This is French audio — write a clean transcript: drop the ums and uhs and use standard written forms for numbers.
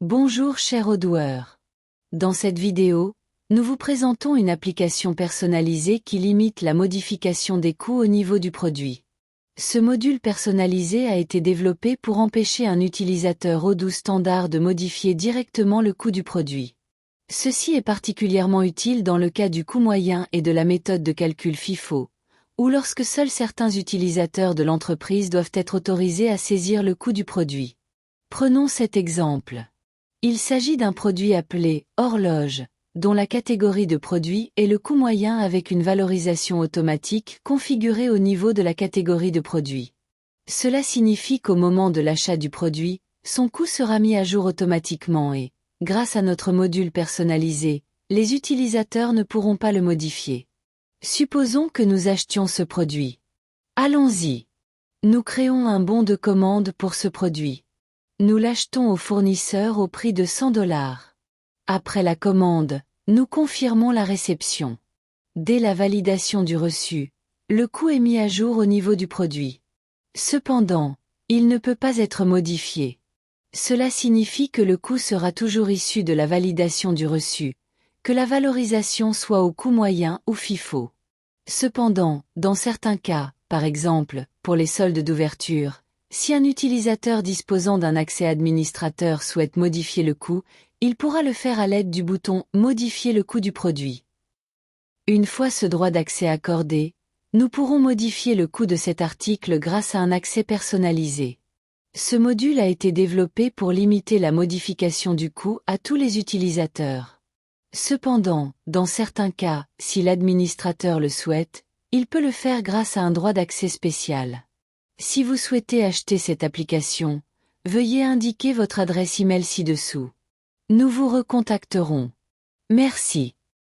Bonjour chers auditeurs. Dans cette vidéo, nous vous présentons une application personnalisée qui limite la modification des coûts au niveau du produit. Ce module personnalisé a été développé pour empêcher un utilisateur Odoo standard de modifier directement le coût du produit. Ceci est particulièrement utile dans le cas du coût moyen et de la méthode de calcul FIFO, ou lorsque seuls certains utilisateurs de l'entreprise doivent être autorisés à saisir le coût du produit. Prenons cet exemple. Il s'agit d'un produit appelé « horloge », dont la catégorie de produit est le coût moyen avec une valorisation automatique configurée au niveau de la catégorie de produit. Cela signifie qu'au moment de l'achat du produit, son coût sera mis à jour automatiquement et, grâce à notre module personnalisé, les utilisateurs ne pourront pas le modifier. Supposons que nous achetions ce produit. Allons-y. Nous créons un bon de commande pour ce produit. Nous l'achetons au fournisseur au prix de 100 $. Après la commande, nous confirmons la réception. Dès la validation du reçu, le coût est mis à jour au niveau du produit. Cependant, il ne peut pas être modifié. Cela signifie que le coût sera toujours issu de la validation du reçu, que la valorisation soit au coût moyen ou FIFO. Cependant, dans certains cas, par exemple, pour les soldes d'ouverture, si un utilisateur disposant d'un accès administrateur souhaite modifier le coût, il pourra le faire à l'aide du bouton « Modifier le coût du produit ». Une fois ce droit d'accès accordé, nous pourrons modifier le coût de cet article grâce à un accès personnalisé. Ce module a été développé pour limiter la modification du coût à tous les utilisateurs. Cependant, dans certains cas, si l'administrateur le souhaite, il peut le faire grâce à un droit d'accès spécial. Si vous souhaitez acheter cette application, veuillez indiquer votre adresse email ci-dessous. Nous vous recontacterons. Merci.